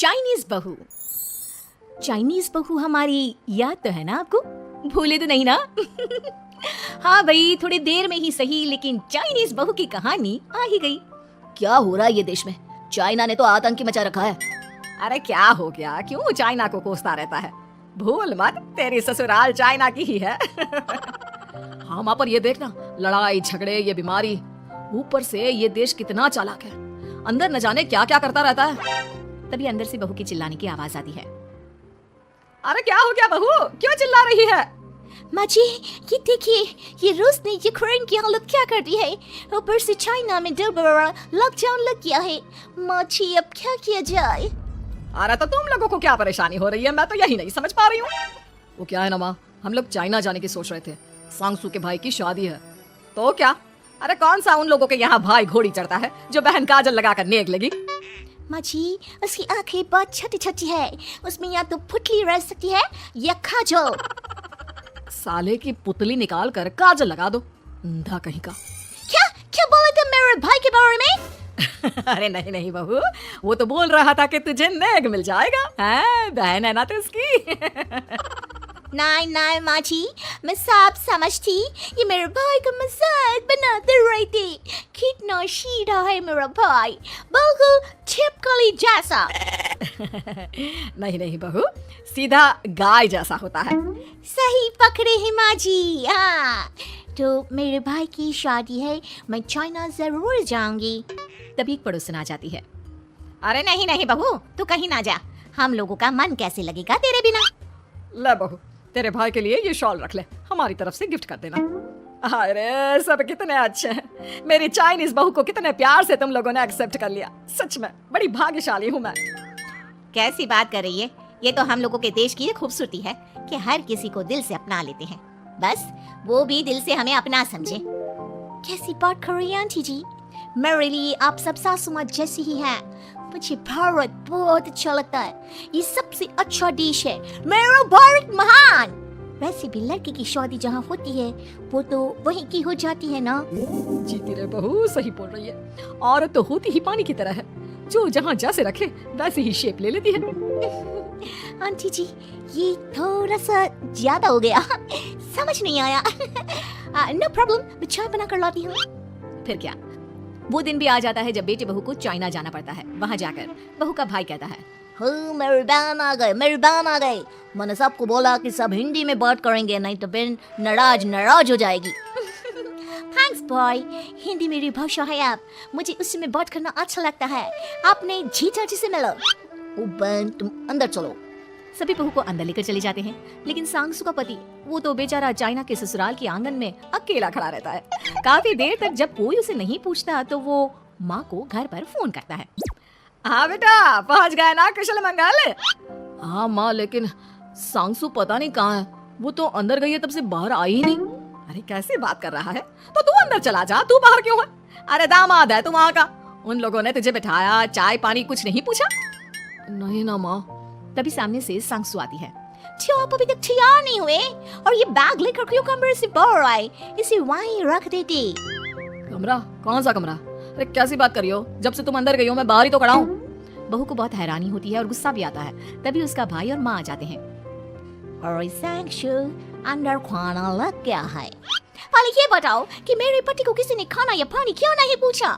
Chinese बहू। Chinese बहू हमारी याद तो है ना आपको? भूले तो नहीं ना? हाँ भाई, थोड़ी देर में ही सही, लेकिन चाइनीज बहू की कहानी आ ही गई। क्या हो रहा है ये देश में? चाइना ने तो आतंकी मचा रखा है। अरे क्या हो गया, क्यों चाइना को कोसता रहता है? भूल मत, तेरी ससुराल चाइना की ही है। हाँ माँ, पर ये देखना, लड़ाई झगड़े, ये बीमारी, ऊपर से ये देश कितना चालाक है, अंदर न जाने क्या क्या करता रहता है। तभी अंदर से बहू की चिल्लाने की आवाज आती है। अरे क्या हो गया बहू, क्यों चिल्ला रही है? माँ जी, ये देखिए, ये रूस ने यूक्रेन की हालत क्या कर दी है। ऊपर से चाइना में दोबारा लॉकडाउन लग गया है। माँ जी, अब क्या किया जाए? अरे तो तुम लोगों को क्या परेशानी हो रही है, मैं तो यही नहीं समझ पा रही हूँ। वो क्या है ना माँ, हम लोग चाइना जाने की सोच रहे थे, सांगसू के भाई की शादी है। तो क्या? अरे कौन सा उन लोगों के यहाँ भाई घोड़ी चढ़ता है जो बहन काजल लगाकर नेक लगी? माँ जी, उसकी आंखें बहुत छोटी छोटी है, उसमें या तो पुतली रह सकती है या काजल। साले की पुतली निकाल कर काजल लगा दो, अंधा कहीं का। क्या क्या बोले तुम मेरे भाई के बारे में? अरे नहीं नहीं बहू, वो तो बोल रहा था कि तुझे नेक मिल जाएगा, हैं? बहन है ना तो उसकी। नहीं नहीं माँ जी, मैं सब समझती, ये मेरे भाई का मजाक बनाते रहती। कितना शीरा है मेरा भाई, बिल्कुल छिपकली जैसा। नहीं नहीं बहू, सीधा गाय जैसा होता है। सही पकड़े हैं माँ जी। हाँ, तो मेरे भाई की शादी है, मैं चाइना जरूर जाऊंगी। तभी एक पड़ोसन आ जाती है। अरे नहीं नहीं बहू, तू कहीं ना जा, हम लोगों का मन कैसे लगेगा तेरे बिना। ले बहू, तेरे भाई के लिए ये शॉल रख ले, हमारी तरफ से गिफ्ट कर देना। अरे सब कितने अच्छे हैं, मेरी चाइनीज बहू को कितने प्यार से तुम लोगों ने एक्सेप्ट कर लिया। सच में बड़ी भाग्यशाली हूँ मैं। कैसी बात कर रही है? ये तो हम लोगों के देश की खूबसूरती है कि हर किसी को दिल से अपना लेते हैं, बस वो भी दिल से हमें अपना समझे। कैसी बात कर रही है आंटी जी? मेरे लिए आप सब सासू माँ जैसी ही हैं। मुझे भारत बहुत अच्छा लगता है, ये सबसे अच्छा देश है, मेरा भारत महान। वैसे भी लड़की की शादी जहाँ होती है वो तो वहीं की हो जाती है ना। जीती रे बहू, सही बोल रही है। औरत तो होती ही पानी की तरह है, जो जहाँ जैसे रखे वैसे ही शेप ले लेती है। आंटी जी, ये थोड़ा सा ज्यादा हो गया, समझ नहीं आया। नो प्रॉब्लम, मैं चाय बना कर लाती हूँ। फिर क्या, वो दिन भी आ जाता है जब बेटे बहू को चाइना जाना पड़ता है। वहाँ जाकर बहू का भाई कहता है, मेरे बहन आ गए, मेरे बहन आ गए। मैंने सबको बोला कि सब हिंदी में बात करेंगे, नहीं तो बहन नाराज हो जाएगी। थैंक्स बॉय, हिंदी मेरी भाषा है। आप मुझे उसी में बात करना अच्छा लगता है। आपने जीजा जी से मिलो। ओ बहन, तुम अंदर चलो। सभी बहू को अंदर लेकर चले जाते हैं, लेकिन सांगसू का पति वो तो बेचारा चाइना के ससुराल के आंगन में अकेला खड़ा रहता है। काफी देर तक जब कोई उसे नहीं पूछता तो वो माँ को घर पर फोन करता है। हाँ बेटा, पहुँच गए ना कुशल मंगल? हाँ माँ, लेकिन सांगसू पता नहीं कहाँ है, वो तो अंदर गई है तब से बाहर आई ही नहीं। अरे कैसे बात कर रहा है? तो तू अंदर चला जा, तू बाहर क्यों है? अरे दामाद है तू वहाँ का, उन लोगों ने तुझे बिठाया, चाय पानी कुछ नहीं पूछा? नहीं ना माँ। तभी सामने से सांगसू आती है। आप अभी तक तैयार नहीं हुए और ये बैग लेकर क्यों कमरे से बाहर आए? इसे वहीं रख देते। कमरा? कौन सा कमरा? अरे कैसी बात कर रही हो, जब से तुम अंदर गई हो मैं बाहर ही तो खड़ा हूँ। बहू को बहुत हैरानी होती है और गुस्सा भी आता है। तभी उसका भाई और माँ आ जाते हैं। और सांगसू, अंदर खाना लग गया है। पहले ये बताओ कि मेरे पति को किसी ने खाना या पानी क्यों नहीं पूछा?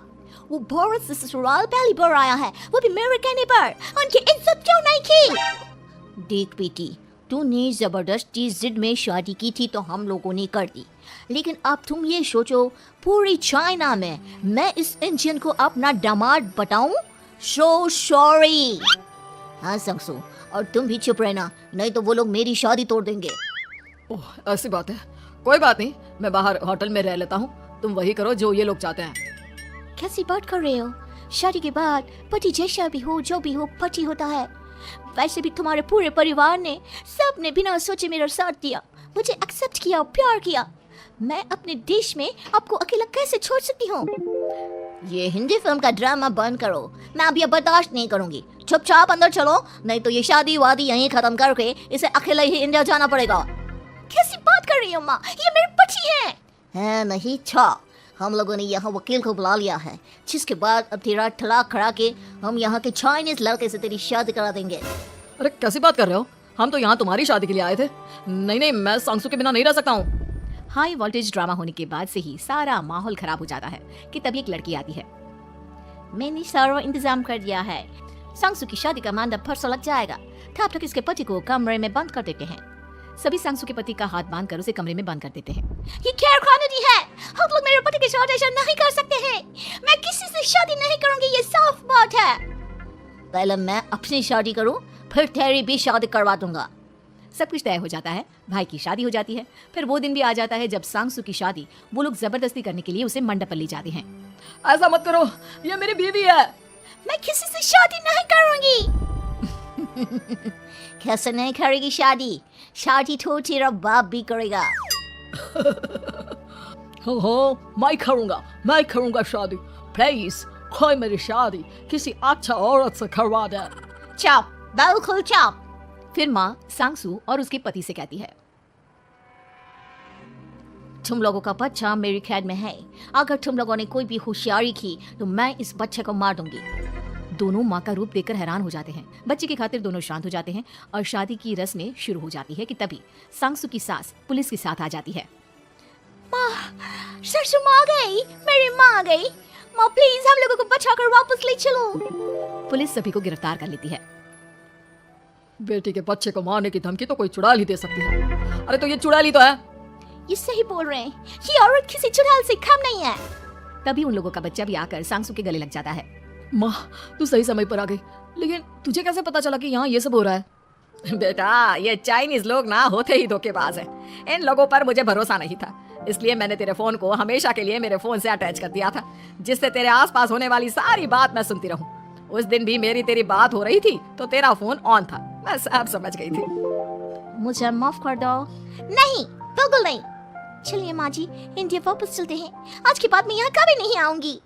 वो भारत से ससुराल पहली बार आया है, वो भी मेरे कहने पर। उनकी इज्जत क्यों नहीं की? देख बेटी, तूने जबरदस्ती जिद में शादी की थी तो हम लोगों ने कर दी, लेकिन अब तुम ये सोचो, पूरी चाइना में मैं इस इंडियन को अपना दामाद बताऊं? So sorry. हाँ सांगसू, और तुम भी चुप रहना, नहीं तो वो लोग मेरी शादी तोड़ देंगे। ओह ऐसी बात है, कोई बात नहीं, मैं बाहर होटल में रह लेता हूँ, तुम वही करो जो ये लोग चाहते हैं। कैसी बात कर रहे हो? शादी के बाद पति जैसा भी हो, जो भी हो, पति होता है। वैसे भी तुम्हारे पूरे परिवार ने, सबने बिना सोचे मेरा साथ दिया, मुझे एक्सेप्ट किया, प्यार किया। मैं अपने देश में आपको अकेला कैसे छोड़ सकती हूँ? ये हिंदी फिल्म का ड्रामा बंद करो, मैं अब ये बर्दाश्त नहीं करूंगी। चुपचाप अंदर चलो, नहीं तो ये शादी वादी यहीं खत्म करके इसे अकेला ही इंडिया जाना पड़ेगा। कैसी बात कर रही हो माँ, ये मेरे पति हैं। है नहीं, छा हम लोगों ने यहाँ वकील को बुला लिया है, जिसके बाद अब तेरा तलाक करा के हम यहाँ के चाइनीज लड़के से तेरी शादी करा देंगे। अरे कैसी बात कर रहे हो? हम तो यहाँ तुम्हारी शादी के लिए आए थे। नहीं नहीं, मैं सांसू के बिना नहीं रह सकता हूँ। हाई वोल्टेज ड्रामा होने के बाद से ही सारा माहौल खराब हो जाता है कि तभी एक लड़की आती है। मैंने सारा इंतजाम कर दिया है, सांसू की शादी का मंडप परसों लग जाएगा, तब तक इसके पति को कमरे में बंद कर देते हैं। सभी सांसू के पति का हाथ बांधकर उसे कमरे में बंद कर देते हैं। ये क्या कानूनी है? हम लोग मेरे पति के साथ ऐसा नहीं कर सकते हैं। मैं किसी से शादी नहीं करूंगी, ये साफ बात है। पहले मैं अपनी शादी करूं, फिर तेरी भी शादी करवा दूंगा। सब कुछ तय हो जाता है, भाई की शादी हो जाती है। फिर वो दिन भी आ जाता है जब सांसू की शादी वो लोग जबरदस्ती करने के लिए उसे मंडप पर ले जाते हैं। ऐसा मत करो, ये मेरी बीवी है। मैं किसी से शादी नहीं करूंगी। कैसे नहीं करेगी शादी? शादी तो तेरा बाप भी करेगा। हो, मैं करूंगा शादी। प्लीज कोई मेरी शादी किसी अच्छा औरत से करवा दे। चाप, बिल्कुल चाप। फिर माँ सांसू और उसके पति से कहती है, तुम लोगों का बच्चा मेरी कैद में है। अगर तुम लोगों ने कोई भी होशियारी की तो मैं इस बच्चे को मार दूंगी। दोनों माँ का रूप देखकर हैरान हो जाते हैं। बच्चे की खातिर दोनों शांत हो जाते हैं और शादी की रस्में शुरू हो जाती है कि तभी सांसू की सास पुलिस के साथ आ जाती है। माँ, सरसों माँ आ गई, मेरी माँ आ गई। माँ प्लीज हम लोगों को बचाकर वापस ले चलो। पुलिस सभी को गिरफ्तार कर लेती है। बेटी के बच्चे को मारने की धमकी तो कोई चुड़ैल ही दे सकती है। अरे तो ये चुड़ैल ही तो है। ये सही बोल रहे हैं, ये औरत किसी चुड़ैल से कम नहीं है। तभी उन लोगों का बच्चा भी आकर सांसू के गले लग जाता है। माँ, तू सही समय पर आ गई, लेकिन तुझे कैसे पता चला कि यहाँ ये सब हो रहा है? बेटा, ये चाइनीज लोग ना होते ही धोखेबाज हैं। इन लोगों पर मुझे भरोसा नहीं था, इसलिए मैंने तेरे फोन को हमेशा के लिए मेरे फोन से अटैच कर दिया था, जिससे तेरे आसपास होने वाली सारी बात मैं सुनती रहूं। उस दिन भी मेरी तेरी बात हो रही थी तो तेरा फोन ऑन था, मैं सब समझ गई थी। मुझे माफ कर दो। नहीं, बिल्कुल नहीं। चलिए माँ जी, इंडिया वापस चलते हैं। आज के बाद मैं यहाँ कभी नहीं आऊंगी।